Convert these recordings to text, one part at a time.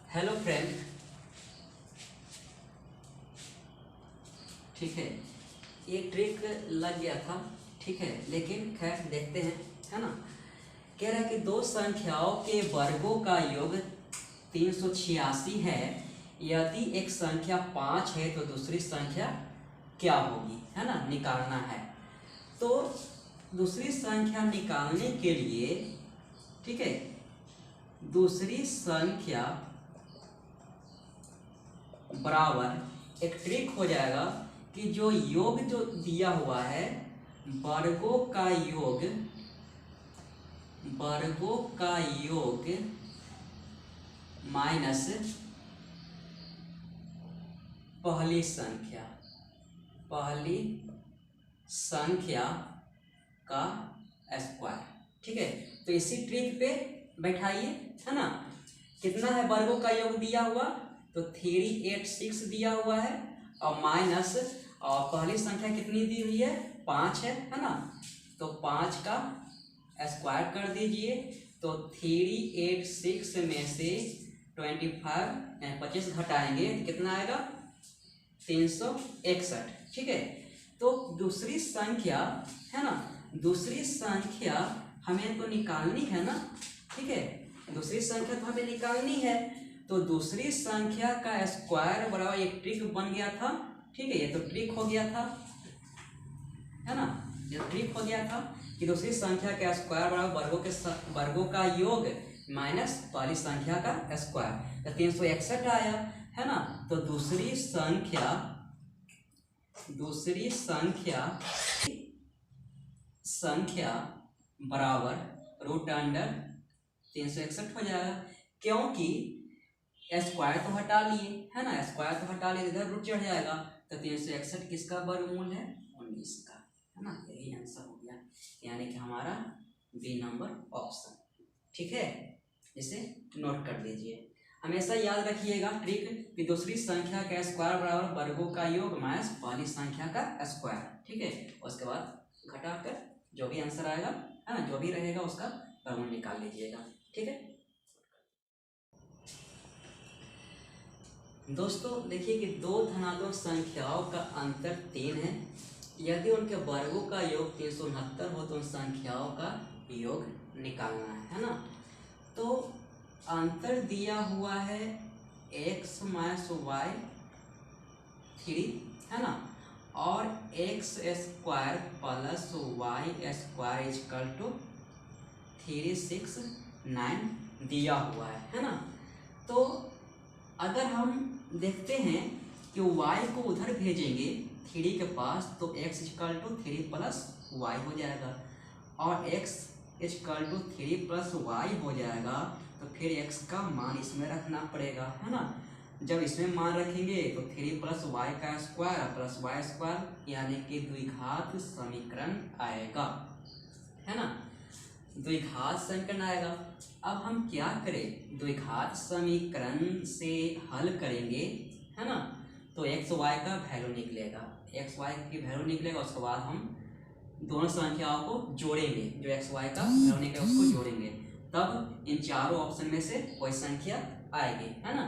Hello friend, ठीक है। ये ट्रिक लग गया था, ठीक है, लेकिन खैर देखते हैं, है ना। कह रहा है कि दो संख्याओं के वर्गों का योग 386 है। यदि एक संख्या 5 है तो दूसरी संख्या क्या होगी, है ना, निकालना है। तो दूसरी संख्या निकालने के लिए, ठीक है, दूसरी संख्या बराबर एक ट्रिक हो जाएगा कि जो योग जो दिया हुआ है वर्गों का योग माइनस पहली संख्या का स्क्वायर, ठीक है। तो इसी ट्रिक पे बैठाइए, है ना। कितना है वर्गों का योग दिया हुआ, तो 386 दिया हुआ है और माइनस और पहली संख्या कितनी दी हुई है, 5 है ना। तो 5 का स्क्वायर कर दीजिए। तो 386 में से 25 घटाएंगे तो कितना आएगा, 361, ठीक है। तो दूसरी संख्या, है ना, दूसरी संख्या हमें तो निकालनी है ना, ठीक है। दूसरी संख्या तो हमें निकालनी है। तो दूसरी संख्या का स्क्वायर बराबर एक ट्रिक बन गया था, ठीक है। ये तो ट्रिक हो गया था, है ना, ये ट्रिक हो गया था कि दूसरी संख्या का स्क्वायर बराबर वर्गों का योग माइनस पहली संख्या का स्क्वायर। तो 361 आया, है ना। तो दूसरी संख्या बराबर रूट अंडर 361 हो जाएगा, क्योंकि स्क्वायर तो हटा लिए, है ना, स्क्वायर तो हटा लिए, इधर रूट चढ़ जाएगा। तो 361 किसका वर्गमूल है, 19 का, है ना। यही आंसर हो गया, यानी कि हमारा बी नंबर ऑप्शन, ठीक है। इसे नोट कर लीजिए। हमेशा याद रखिएगा ट्रिक कि दूसरी संख्या का स्क्वायर बराबर वर्गों का योग माइनस पहली संख्या का स्क्वायर, ठीक है। उसके बाद घटाकर जो भी आंसर आएगा, है ना, जो भी रहेगा उसका वर्गमूल निकाल लीजिएगा, ठीक है। दोस्तों देखिए कि दो धनात्मक संख्याओं का अंतर 3 है। यदि उनके वर्गों का योग 369 हो तो उन संख्याओं का योग निकालना है ना। तो अंतर दिया हुआ है x माइनस वाई 3, है ना, और x square plus Y square is equal to 369 दिया हुआ है ना। तो अगर हम देखते हैं कि y को उधर भेजेंगे 3 के पास तो x is equal to 3 plus Y हो जाएगा, और x is equal to 3 plus Y हो जाएगा। तो फिर x का मान इसमें रखना पड़ेगा, है ना। जब इसमें मान रखेंगे तो 3 प्लस वाई का स्क्वायर प्लस वाई स्क्वायर यानी कि द्विघात समीकरण आएगा, है ना, द्विघात समीकरण आएगा। अब हम क्या करें, द्विघात समीकरण से हल करेंगे, है ना। तो एक्स वाई का वैल्यू निकलेगा, एक्स वाई की वैल्यू निकलेगा। उसके बाद हम दोनों संख्याओं को जोड़ेंगे, जो एक्स वाई का वैल्यू निकलेगा उसको जोड़ेंगे, तब इन चारों ऑप्शन में से कोई संख्या आएगी, है ना।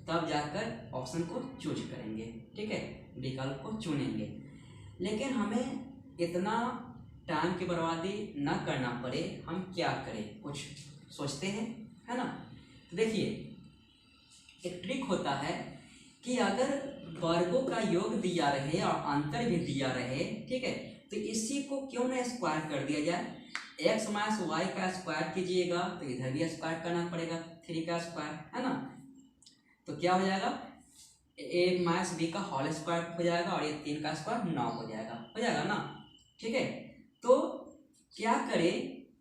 तब जाकर ऑप्शन को चूज करेंगे, ठीक है, विकल्प को चुनेंगे। लेकिन हमें इतना टाइम की बर्बादी न करना पड़े, हम क्या करें, कुछ सोचते हैं, है ना। तो देखिए एक ट्रिक होता है कि अगर वर्गों का योग दिया रहे और अंतर भी दिया रहे, ठीक है, तो इसी को क्यों ना स्क्वायर कर दिया जाए। x माइनस वाई का स्क्वायर कीजिएगा तो इधर भी स्क्वायर करना पड़ेगा 3 का स्क्वायर, है ना। तो क्या हो जाएगा, a माइनस बी का होल स्क्वायर हो जाएगा और ये 3 का स्क्वायर 9 हो जाएगा ना, ठीक है। तो क्या करें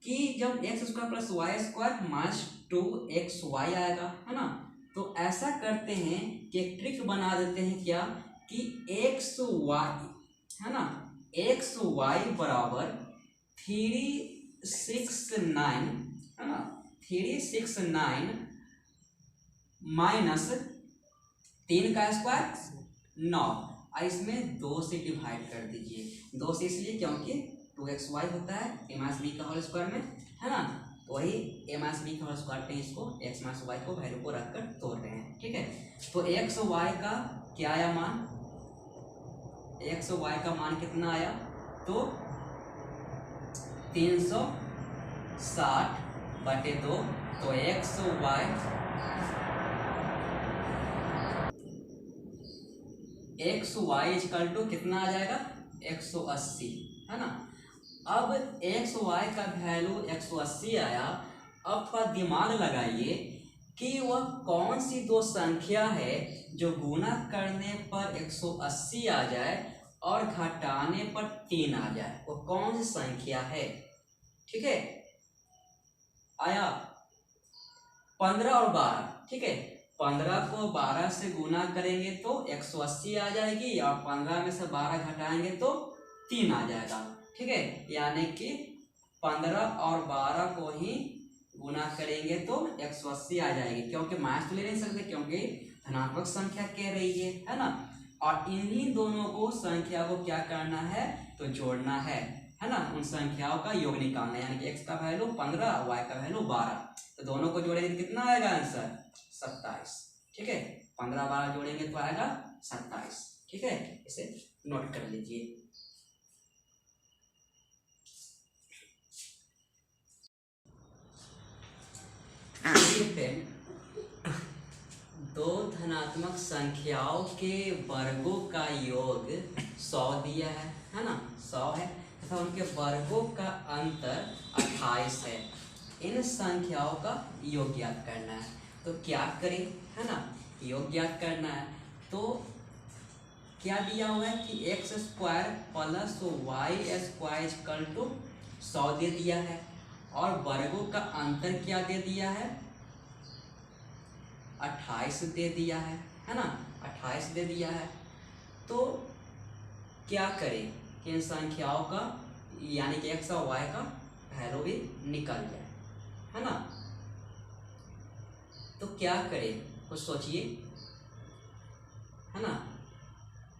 कि जब X square plus Y square minus 2xy आएगा, है ना। तो ऐसा करते हैं कि एक ट्रिक बना देते हैं, क्या कि एक्स वाई, है ना, एक्स वाई बराबर 369, है ना, 369 माइनस 3 का स्क्वायर 9, और इसमें 2 से डिवाइड कर दीजिए। 2 से इसलिए क्योंकि 2xy होता है a माइनस बी का होल स्क्वायर में, है ना। तो वही a माइनस बी का होल स्क्वायर पे इसको x माइनस वाई को वैल्यू को रखकर तोड़ रहे हैं। ठीक है, तो x और y का क्या आया मान, x और y का मान कितना आया, तो 360/2, तो x और y इक्वल टू कितना आ जाएगा, 180, है ना। अब x और y का वैल्यू 180 आया। अब थोड़ा दिमाग लगाइए कि वह कौन सी दो संख्या है जो गुना करने पर 180 आ जाए और घटाने पर 3 आ जाए, वो कौन सी संख्या है। ठीक है, आया 15 और 12। ठीक है, 15 को 12 से गुना करेंगे तो 180 आ जाएगी और 15 में से 12 घटाएंगे तो 3 आ जाएगा। ठीक है, यानी कि 15 और 12 को ही गुना करेंगे तो 180 आ जाएगी, क्योंकि माइनस तो ले नहीं सकते क्योंकि धनात्मक संख्या कह रही है ना। और इन्हीं दोनों को संख्या को क्या करना है, तो जोड़ना है ना। उन संख्याओं का योग निकालना है, यानी कि x का वैल्यू 15, y का वैल्यू 12, तो दोनों को जोड़ेंगे तो कितना आएगा आंसर, 27। ठीक है, 15-12 जोड़ेंगे तो आएगा 27। ठीक है, इसे नोट कर लीजिए। दो धनात्मक संख्याओं के वर्गों का योग 100 दिया है ना, 100 है तथा उनके वर्गों का अंतर 28 है। इन संख्याओं का योग ज्ञात करना है, तो क्या करें, है ना, योग ज्ञात करना है। तो क्या दिया हुआ है कि x² plus y² equal to 100 दे दिया है और वर्गों का अंतर क्या दे दिया है, 28 दे दिया है ना, 28 दे दिया है। तो क्या करें कि इन संख्याओं का यानी कि x और y का वैल्यू भी निकल जाए, है ना। तो क्या करें, कुछ सोचिए, है ना,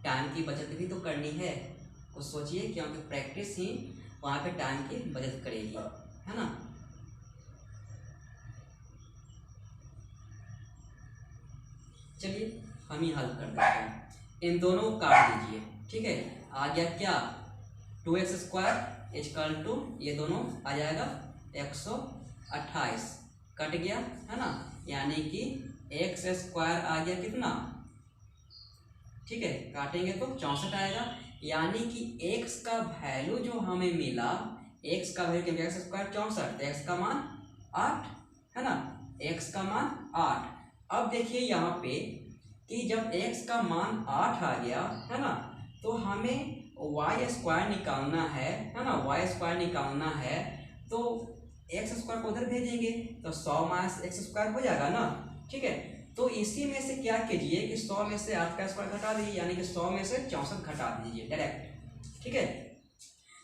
टाइम की बचत भी तो करनी है, कुछ सोचिए, क्योंकि प्रैक्टिस ही वहाँ पे टाइम की बचत करेगी, है ना। चलिए हम ही हल कर देते हैं, इन दोनों को काट दीजिए। ठीक है, आ गया क्या, 2x² इक्वल टू ये दोनों आ जाएगा 128, कट गया, है ना, यानी कि x² आ गया कितना, ठीक है, काटेंगे तो 64 आएगा, यानी कि x का वैल्यू जो हमें मिला, x का वैल्यू क्या, x² 64, x का मान 8, है ना, x का मान 8। अब देखिए यहाँ पे कि जब x का मान 8 आ गया, है ना, तो हमें y² निकालना है ना, y² निकालना है, तो x² को उधर भेजेंगे तो 100 माइनस x² हो जाएगा ना। ठीक है, तो इसी में से क्या कीजिए कि 100 में से 8 का स्क्वायर घटा दीजिए, यानी कि 100 में से 64 घटा दीजिए डायरेक्ट। ठीक है,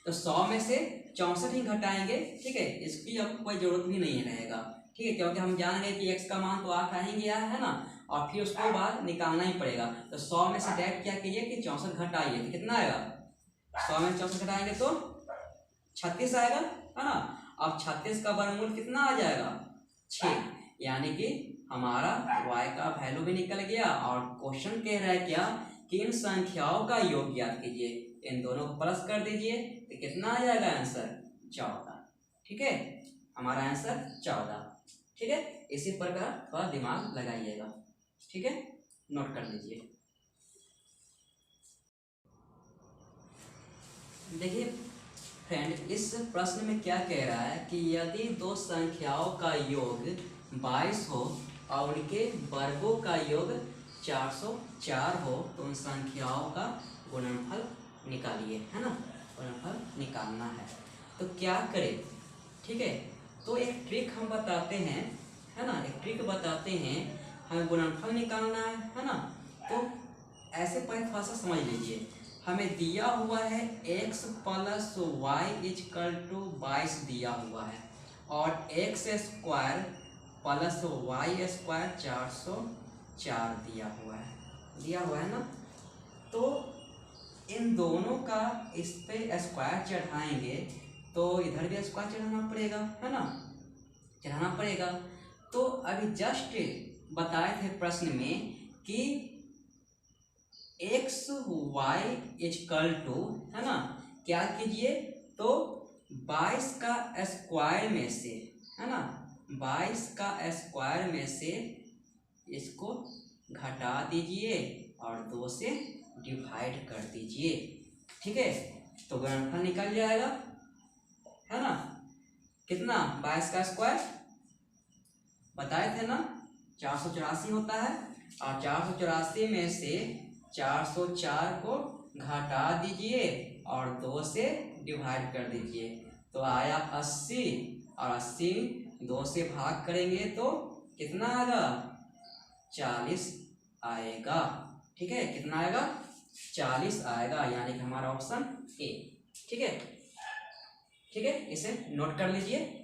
तो 100 में से 64 ही घटाएंगे। ठीक है, इसकी अब कोई जरूरत भी नहीं रहेगा। ठीक है, क्योंकि हम जान गए कि x का मान तो 8 आ ही गया है ना, और फिर उसके बाद निकालना ही पड़ेगा। तो 100 में से डायरेक्ट क्या कीजिए कि 64 घटाइए, तो कितना आएगा, 100 में 64 घटाएंगे तो 36 आएगा, है ना। अब 36 का वर्गमूल कितना आ जाएगा, 6, यानी कि हमारा y का वैल्यू भी निकल गया। और क्वेश्चन कह रहा है क्या कि इन संख्याओं का योग ज्ञात कीजिए, इन दोनों को प्लस कर दीजिए तो कितना आ जाएगा आंसर, 14। ठीक है, हमारा आंसर 14। ठीक है, इसी प्रकार थोड़ा दिमाग लगाइएगा। ठीक है, नोट कर लीजिए। देखिए फ्रेंड, इस प्रश्न में क्या कह रहा है कि यदि दो संख्याओं का योग 22 हो और उनके वर्गों का योग 404 हो तो उन संख्याओं का गुणनफल निकालिए, है ना, गुणनफल निकालना है। तो क्या करें, ठीक है, तो एक ट्रिक हम बताते हैं, है ना, एक ट्रिक बताते हैं, हमें गुणनफल निकालना है ना। तो ऐसे पहले थोड़ा सा समझ लीजिए, हमें दिया हुआ है x plus Y equal to 22 दिया हुआ है और x² प्लस y² 404 दिया हुआ है ना। तो इन दोनों का इस पे स्क्वायर चढ़ाएंगे तो इधर भी स्क्वायर चढ़ाना पड़ेगा, है ना। चढ़ाना पड़ेगा। तो अभी जस्ट बताए थे प्रश्न में कि एक्स वाई इक्वल टू, है ना, क्या कीजिए, तो 22 का स्क्वायर में से, है ना, 22 का स्क्वायर में से इसको घटा दीजिए और 2 से डिवाइड कर दीजिए। ठीक है, तो गुणनफल निकल जाएगा, है ना, कितना, 22 का स्क्वायर बताए थे ना 484 होता है, और 484 में से 404 को घटा दीजिए और 2 से डिवाइड कर दीजिए, तो आया 80, और 80 2 से भाग करेंगे तो कितना आएगा, 40 आएगा। ठीक है, कितना आएगा, 40 आएगा, यानी कि हमारा ऑप्शन ए। ठीक है, ठीक है, इसे नोट कर लीजिए।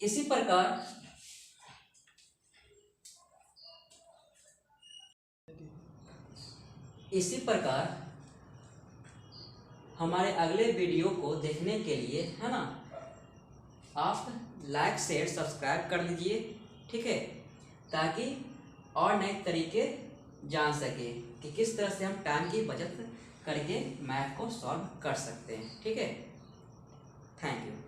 इसी प्रकार हमारे अगले वीडियो को देखने के लिए, है ना, आप लाइक शेयर सब्सक्राइब कर लीजिए। ठीक है, ताकि और नए तरीके जान सके कि किस तरह से हम टाइम की बचत करके मैथ को सॉल्व कर सकते हैं। ठीक है, थैंक यू।